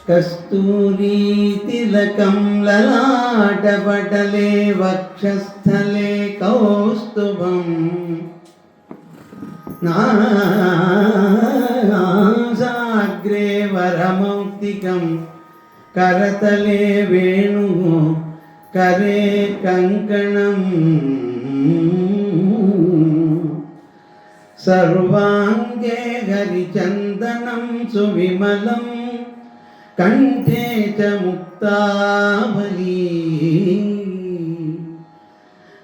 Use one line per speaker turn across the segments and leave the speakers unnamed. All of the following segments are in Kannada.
कस्तूरी तिलकं ललाटपटले वक्षस्थले कौस्तुभं नासाग्रे वरमौक्तिकं करतले वेणुः करे कङ्कणम् सर्वाङ्गे हरिचन्दनं सुविमलं कंठे च मुक्तावली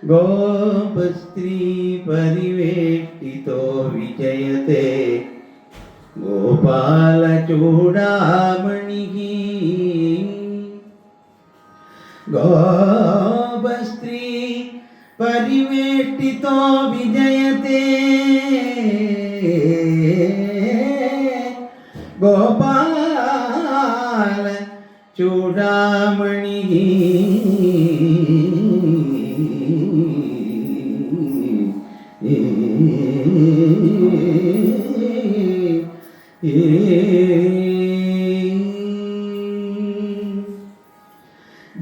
गोपस्त्री परिवेष्टितो विजयते गोपालचूडामणिः गोपस्त्री परिवेष्टितो विजयते गोपाल चूडामणि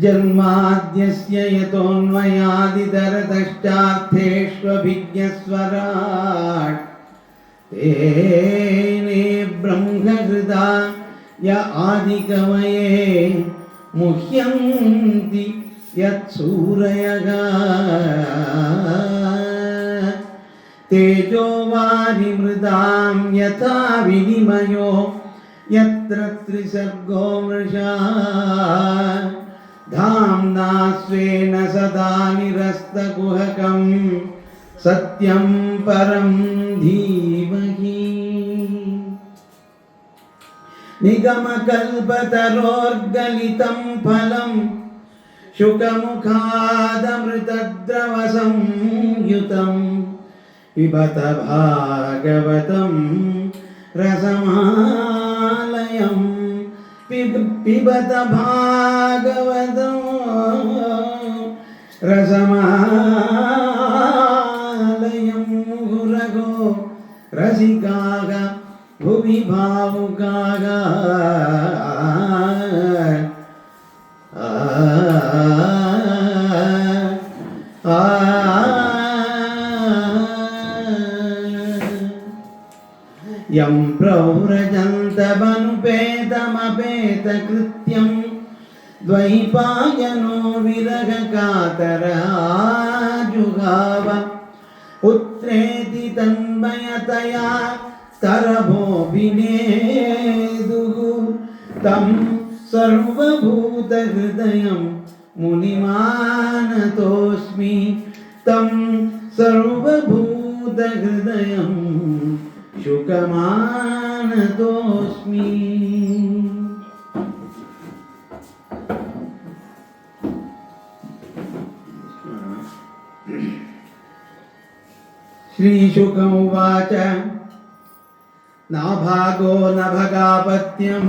जन्माद्यस्य यतोऽन्वयादितरतश्चार्थेष्वभिज्ञस्वराट् तेने ब्रह्महृदा य आदिकवये मुह्यन्ति यत्सूरयः तेजो वारिमृदां यथा विनिमयो यत्र त्रिसर्गो मृषा धाम्ना स्वेन सदा निरस्तकुहकं सत्यं परं धीमहि निगमकल्पतरोर्गलितं फलं शुकमुखादमृतद्रवसंयुतं पिबत भागवतं रसमालयं पिबत भागवतं रसमालयं मुहुरगो रसिकाः भुवि भावुकाः यं प्रव्रजन्तमनुपेतमपेतकृत्यं द्वैपायनो विरहकातराजुगाव पुत्रेति तन्मयतया तरभोभिनेदुः तं सर्वभूतहृदयं मुनिमानतोऽस्मि तं सर्वभूतहृदयं शुकमानतोऽस्मि। श्रीशुक उवाच नाभागो न भगापत्यं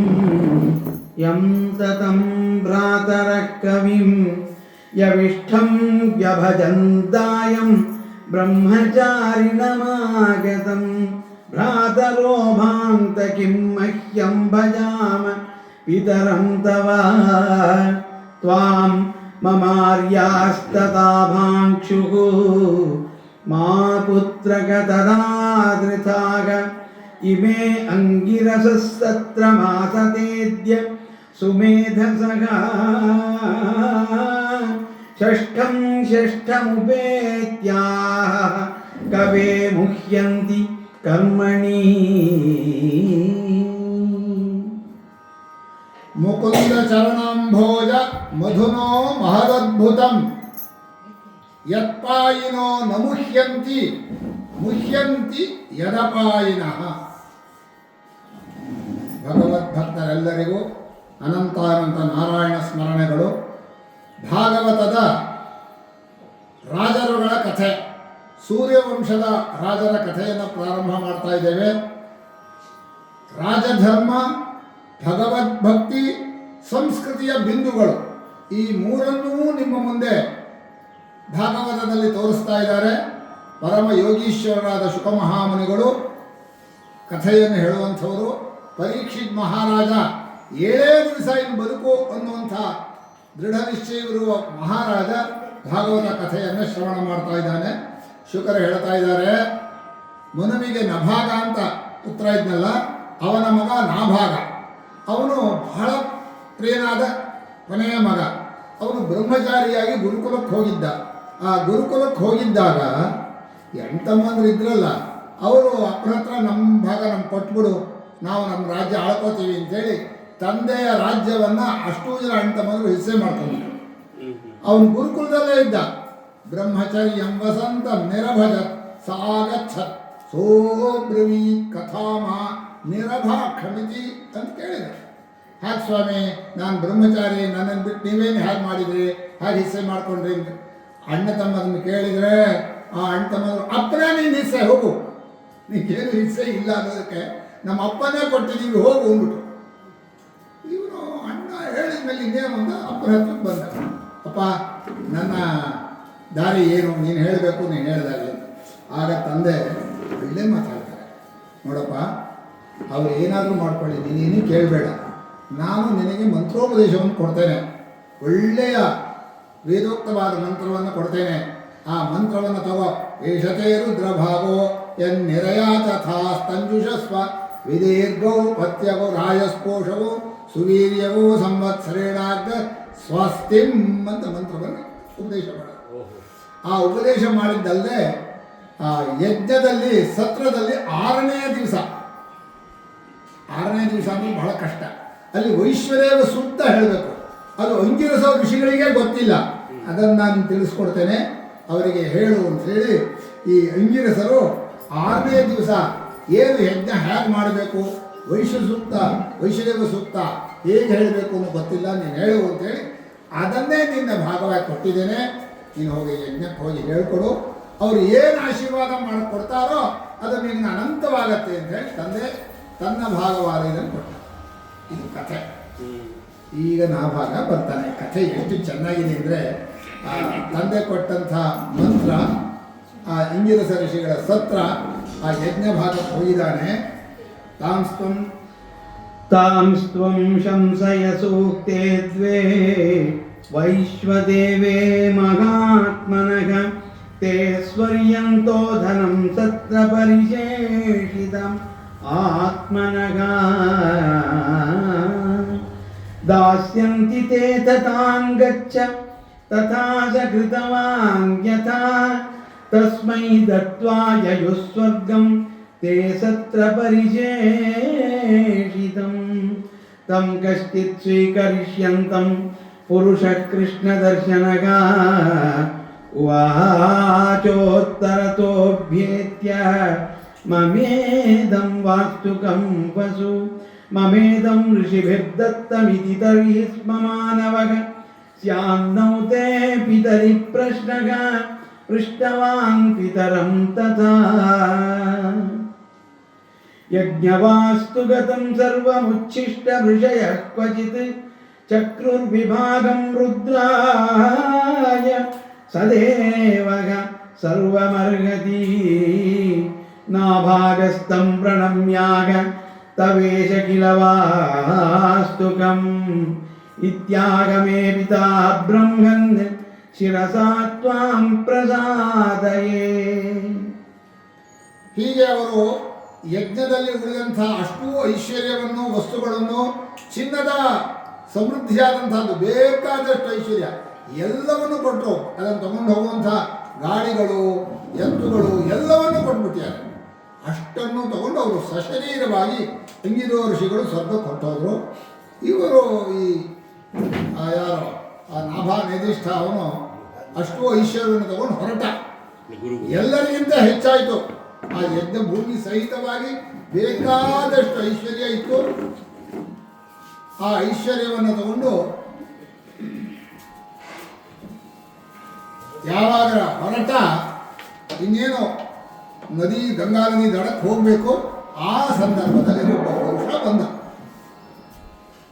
यं ततं भ्रातरः कविं यविष्ठं व्यभजन्तायं ब्रह्मचारिणमागतं भ्रातरो भान्त किं मह्यं भजाम पितरं तव त्वां ममार्यास्तथा भाङ्क्षुः मा पुत्रकतदादृथाः इमे अंगिरसस्तत्र मासतेद्य सुमेधसः षष्ठं षष्ठमुपेत्याह कवे मुह्यन्ति कर्मणि
मुकुंद चरणाम्भोज मधुनो महदद्भुतं यत्पायिनो न मुह्यन्ति मुह्यन्ति यदपायिनः। ಭಗವದ್ಭಕ್ತರೆಲ್ಲರಿಗೂ ಅನಂತಾನಂತ ನಾರಾಯಣ ಸ್ಮರಣೆಗಳು. ಭಾಗವತದ ರಾಜರುಗಳ ಕಥೆ, ಸೂರ್ಯವಂಶದ ರಾಜರ ಕಥೆಯನ್ನು ಪ್ರಾರಂಭ ಮಾಡ್ತಾ ಇದ್ದೇವೆ. ರಾಜಧರ್ಮ, ಭಗವದ್ಭಕ್ತಿ, ಸಂಸ್ಕೃತಿಯ ಬಿಂದುಗಳು ಈ ಮೂರನ್ನೂ ನಿಮ್ಮ ಮುಂದೆ ಭಾಗವತದಲ್ಲಿ ತೋರಿಸ್ತಾ ಇದ್ದಾರೆ. ಪರಮ ಯೋಗೀಶ್ವರರಾದ ಶುಕಮಹಾಮುನಿಗಳು ಕಥೆಯನ್ನು ಹೇಳುವಂಥವರು. ಪರೀಕ್ಷಿತ್ ಮಹಾರಾಜ 7 ದಿವಸ ಇನ್ನು ಬದುಕು ಅನ್ನುವಂಥ ದೃಢ ನಿಶ್ಚಯವಿರುವ ಮಹಾರಾಜ ಭಾಗವತ ಕಥೆಯನ್ನು ಶ್ರವಣ ಮಾಡ್ತಾ ಇದ್ದಾನೆ. ಶುಕರು ಹೇಳ್ತಾ ಇದ್ದಾರೆ, ಮನುವಿಗೆ ನಭಾಗ ಅಂತ ಪುತ್ರ ಇದ್ನಲ್ಲ, ಅವನ ಮಗ ನಾಭಾಗ. ಅವನು ಬಹಳ ಪ್ರಿಯನಾದ ಕೊನೆಯ ಮಗ. ಅವನು ಬ್ರಹ್ಮಚಾರಿಯಾಗಿ ಗುರುಕುಲಕ್ಕೆ ಹೋಗಿದ್ದ. ಆ ಗುರುಕುಲಕ್ಕೆ ಹೋಗಿದ್ದಾಗ ಎಂಟಮ್ಮಂದ್ರು ಇದ್ರಲ್ಲ, ಅವರು ಅಪ್ಪನ ಹತ್ರ ನಮ್ಮ ಭಾಗ ನಮ್ಗೆ ಕೊಟ್ಬಿಡು, ನಾವು ನಮ್ಮ ರಾಜ್ಯ ಆಳ್ಕೋತೀವಿ ಅಂತೇಳಿ ತಂದೆಯ ರಾಜ್ಯವನ್ನು ಅಷ್ಟೂ ಜನ ಎಂಟಮ್ಮಂದ್ರು ಹಿಸ್ಸೆ ಮಾಡ್ಕೊಂಡ್ರು. ಅವನು ಗುರುಕುಲದಲ್ಲೇ ಇದ್ದ. ಬ್ರಹ್ಮಚರ್ಯಂ ವಸಂತ ನಿರಭಜ ಸಾಗಚ್ಛತ್ ಸೋಬ್ರವೀತ್ ಕಥಾಮ ನಿರಭಾಕ್ಷಮಿತಿ ಅಂತ ಕೇಳಿದೆ. ಹಾಗೆ ಸ್ವಾಮಿ, ನಾನು ಬ್ರಹ್ಮಚಾರಿ, ನನ್ನನ್ನು ಬಿಟ್ಟು ನೀವೇನು ಹೇಗೆ ಮಾಡಿದ್ರಿ, ಹಾಗೆ ಹಿಸ್ಸೆ ಮಾಡ್ಕೊಂಡ್ರಿ ಅಂತ ಅಣ್ಣ ತಮ್ಮದನ್ನು ಕೇಳಿದರೆ ಆ ಅಣ್ಣ ತಮ್ಮದ್ರು, ಅಪ್ಪನೇ ನೀನು ಹಿಸ್ಸೆ ಹೋಗು, ನೀಗೇನು ಹಿಸ್ಸೆ ಇಲ್ಲ ಅನ್ನೋದಕ್ಕೆ ನಮ್ಮ ಅಪ್ಪನೇ ಕೊಟ್ಟಿದ್ದೀವಿ ಹೋಗು ಅಂದ್ಬಿಟ್ಟು. ಇವನು ಅಣ್ಣ ಹೇಳಿದ ಮೇಲೆ ಇನ್ನೇನು ಅಂತ ಅಪ್ಪನ ಹತ್ರಕ್ಕೆ ಬಂದ. ಅಪ್ಪ, ನನ್ನ ದಾರಿ ಏನು, ನೀನು ಹೇಳಬೇಕು, ನೀನು ಹೇಳಿದಾಗಲಿ. ಆಗ ತಂದೆ ಒಳ್ಳೆ ಮಾತಾಡ್ತಾರೆ, ನೋಡಪ್ಪ, ಅವ್ರು ಏನಾದರೂ ಮಾಡ್ಕೊಳ್ಳಿ, ನೀನೇನು ಕೇಳಬೇಡ, ನಾನು ನಿನಗೆ ಮಂತ್ರೋಪದೇಶವನ್ನು ಕೊಡ್ತೇನೆ, ಒಳ್ಳೆಯ ವೇದೋಕ್ತವಾದ ಮಂತ್ರವನ್ನು ಕೊಡ್ತೇನೆ. ಆ ಮಂತ್ರವನ್ನು ತಗೋ. ಏಷತೆ ರುದ್ರಭಾಗೋ ಎನ್ನಿರಯಾ ತಥಾ ಸ್ತಂಜುಷಸ್ವ ವಿದೀರ್ಘೋ ಪತ್ಯವೋ ರಾಯಸ್ಪೋಷವೋ ಸುವೀರ್ಯವೋ ಸಂವತ್ಸರೇಣಾಗ್ರ ಸ್ವಸ್ತಿಂ ಅಂತ ಮಂತ್ರವನ್ನು ಉಪದೇಶ ಮಾಡೋದು. ಆ ಉಪದೇಶ ಮಾಡಿದ್ದಲ್ಲದೆ ಆ ಯಜ್ಞದಲ್ಲಿ ಸತ್ರದಲ್ಲಿ 6ನೇ ದಿವಸ ಅಂದರೆ ಬಹಳ ಕಷ್ಟ. ಅಲ್ಲಿ ವೈಶ್ವದೇವ ಸೂಕ್ತ ಹೇಳಬೇಕು. ಅದು ಅಂಗಿರಸೋ ಋಷಿಗಳಿಗೆ ಗೊತ್ತಿಲ್ಲ. ಅದನ್ನು ನಾನು ತಿಳಿಸ್ಕೊಡ್ತೇನೆ, ಅವರಿಗೆ ಹೇಳು ಅಂಥೇಳಿ ಈ ಅಂಗಿರಸರು 6ನೇ ದಿವಸ ಏನು ಯಜ್ಞ ಹೇಗೆ ಮಾಡಬೇಕು, ವೈಶ್ವದೇವ ಸೂಕ್ತ ಹೇಗೆ ಹೇಳಬೇಕು ಅನ್ನೋ ಗೊತ್ತಿಲ್ಲ, ನೀನು ಹೇಳು ಅಂತೇಳಿ ಅದನ್ನೇ ನಿನ್ನ ಭಾಗವಾಗಿ ಕೊಟ್ಟಿದ್ದೇನೆ. ನೀನು ಹೋಗಿ ಯಜ್ಞಕ್ಕೆ ಹೋಗಿ ಹೇಳ್ಕೊಡು, ಅವರು ಏನು ಆಶೀರ್ವಾದ ಮಾಡಿಕೊಡ್ತಾರೋ ಅದು ನಿನಗೆ ಅನಂತವಾಗತ್ತೆ ಅಂತ ಹೇಳಿ ತಂದೆ ತನ್ನ ಭಾಗವಾದ ಇದನ್ನು ಕೊಟ್ಟ. ಇದು ಕಥೆ. ಈಗ ನಾಭಾಗ ಬರ್ತಾನೆ. ಕಥೆ ಎಷ್ಟು ಚೆನ್ನಾಗಿದೆ ಅಂದರೆ, ತಂದೆ ಕೊಟ್ಟಂಥ ಮಂತ್ರ, ಆ ಇಂಗಿರಸ ಋಷಿಗಳ ಸತ್ರ, ಆ ಯಜ್ಞ ಭಾಗಕ್ಕೆ ಹೋಗಿದ್ದಾನೆ.
ತಾಂಸ್ತ್ವಂ ಶಂಸಯ ಸೂಕ್ತೆ ದ್ವೇ ವೈಶ್ವದೇವೇ ಮಹಾತ್ಮನಃ ತೇ ಸ್ವರ್ಯಂತೋ ಧನಂ ಸತ್ರ ಪರಿಶೇಷಿತಂ ಆತ್ಮನಃ ದಾಸ್ಯಂತಿ ತೇ ತಥಾಂ ಗಚ್ಚ ತಥಾ ಸ ಕೃತವಾನ್ ಯಥಾ ತಸ್ಮೈ ದತ್ವಾ ಯಯುಃ ಸ್ವರ್ಗಂ ತೇ ಸತ್ರ ಪರಿಶೇಷಿತಂ ತಂ ಕಶ್ಚಿತ್ ಸ್ವೀಕರಿಷ್ಯಂತಂ ಪುರುಷಃ ಕೃಷ್ಣದರ್ಶನಃ ಉವಾಚೋತ್ತರತೋಭ್ಯೇತ್ಯ ಮಮೇದಂ ವಾಸ್ತುಕಂ ವಸು ಮಮೇದಂ ಋಷಿಭಿರ್ದತ್ತಮಿತಿ ತರ್ಹಿ ಸ್ಮ ಮಾನವಃ ಸ್ಯಾನ್ನೌ ತೇ ಪಿತರಿ ಪ್ರಶ್ನಃ ಪೃಷ್ಟವಾನ್ ಪಿತರಂ ತಥಾ ಯಜ್ಞವಾಸ್ತು ಗತಂ ಸರ್ವಮುಚ್ಛಿಷ್ಟ ಋಷಯಃ ಕ್ವಚಿತ್ ಚಕ್ರುರ್ವಿಭಾಗಂ ರುದ್ರಾಯ ಸದೇವಃ ಸರ್ವಮರ್ಹತಿ ನಾಭಾಗಸ್ಥಂ ಪ್ರಣಮ್ಯಾಗ ತವೇಶ ಕಿಲ ವಾಸ್ತುಕಂ ಇತ್ಯಾಗಮೇ ಪಿತಾ ಬ್ರಹ್ಮನ್ ಶಿರಸಾ ತ್ವಾಂ ಪ್ರಸಾದಯೇ.
ಹೀಗೆ ಅವರು ಯಜ್ಞದಲ್ಲಿ ಉಳಿದಂಥ ಅಷ್ಟೂ ಐಶ್ವರ್ಯವನ್ನು, ವಸ್ತುಗಳನ್ನು, ಚಿನ್ನದ ಸಮೃದ್ಧಿಯಾದಂಥದ್ದು ಬೇಕಾದಷ್ಟು ಐಶ್ವರ್ಯ ಎಲ್ಲವನ್ನು ಕೊಟ್ಟರು. ಅದನ್ನು ತಗೊಂಡು ಹೋಗುವಂಥ ಗಾಡಿಗಳು, ಎತ್ತುಗಳು ಎಲ್ಲವನ್ನು ಕೊಟ್ಬಿಟ್ಟಿದ್ದಾರೆ. ಅಷ್ಟನ್ನು ತಗೊಂಡು ಅವರು ಸಶರೀರವಾಗಿ ಅಂಗಿರೋ ಋಷಿಗಳು ಸ್ವರ್ಗಕ್ಕೆ ಹೊರಟೋದ್ರು. ಇವರು ಈ ಯಾರೋ ಆ ನಾಭಾ ನಿರ್ದಿಷ್ಟ ಅವನು ಅಷ್ಟು ಐಶ್ವರ್ಯವನ್ನು ತಗೊಂಡು ಹೊರಟ. ಎಲ್ಲರಿಗಿಂತ ಹೆಚ್ಚಾಯಿತು. ಆ ಯಜ್ಞ ಭೂಮಿ ಸಹಿತವಾಗಿ ಬೇಕಾದಷ್ಟು ಐಶ್ವರ್ಯ ಇತ್ತು. ಆ ಐಶ್ವರ್ಯವನ್ನು ತಗೊಂಡು ಯಾವಾಗ ಹೊರಟ, ಇನ್ನೇನು ಗಂಗಾ ನದಿ ದಡಕ್ಕೆ ಹೋಗಬೇಕು, ಆ ಸಂದರ್ಭದಲ್ಲಿ ಒಬ್ಬ ಪುರುಷ ಬಂದ.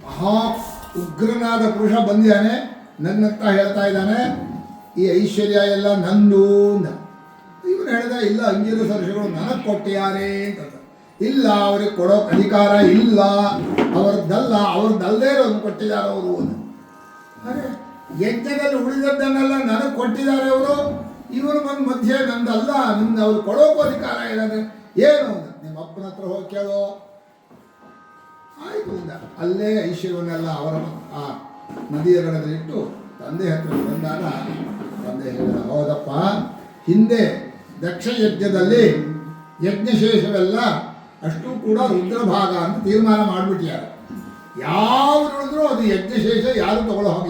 ಮಹಾ ಉಗ್ರನಾದ ಪುರುಷ ಬಂದಿದ್ದಾನೆ. ನನ್ನತ್ತ ಹೇಳ್ತಾ ಇದ್ದಾನೆ, ಈ ಐಶ್ವರ್ಯ ಎಲ್ಲ ನಂದು ಅಂದ. ಇವನು ಹೇಳ್ದ, ಇಲ್ಲ ಅಂಗಿರ ಸರ್ಷಗಳು ನನಗೆ ಕೊಟ್ಟಿದ್ದಾರೆ ಅಂತ. ಇಲ್ಲ, ಅವ್ರಿಗೆ ಕೊಡೋಕೆ ಅಧಿಕಾರ ಇಲ್ಲ, ಅವ್ರದ್ದಲ್ಲದೇ ಇರೋದು ಕೊಟ್ಟಿದ್ದಾರೆ ಅವರು. ಅರೆ, ಯಜ್ಞದಲ್ಲಿ ಉಳಿದದ್ದನ್ನೆಲ್ಲ ನನಗೆ ಕೊಟ್ಟಿದ್ದಾರೆ ಅವರು, ಇವರು ಬಂದು ಮಧ್ಯೆ ನಂದಲ್ಲ, ನಿಮ್ದು ಅವ್ರು ಕೊಡೋಕ್ಕೂ ಅಧಿಕಾರ ಇರೋದು ಏನು? ನಿಮ್ಮ ಅಪ್ಪನ ಹತ್ರ ಹೋಗಿ ಕೇಳೋ. ಆಯಿತು ಅಂದ. ಅಲ್ಲೇ ಐಶ್ವರ್ಯವನ್ನೆಲ್ಲ ಅವರ ಆ ನದಿಯ ದಡದಲ್ಲಿಟ್ಟು ತಂದೆ ಹತ್ರ ಬಂದಾಗ ತಂದೆ ಹೇಳಿದ, ಹೌದಪ್ಪ, ಹಿಂದೆ ದಕ್ಷ ಯಜ್ಞದಲ್ಲಿ ಯಜ್ಞಶೇಷವೆಲ್ಲ ಅಷ್ಟು ಕೂಡ ರುದ್ರಭಾಗ ಅಂತ ತೀರ್ಮಾನ ಮಾಡಿಬಿಟ್ಟಿದ್ದಾರೆ. ಯಾರು ಉಳಿದ್ರೂ ಅದು ಯಜ್ಞಶೇಷ ಯಾರು ತಗೊಳ್ಳೋ ಹಾಗೆ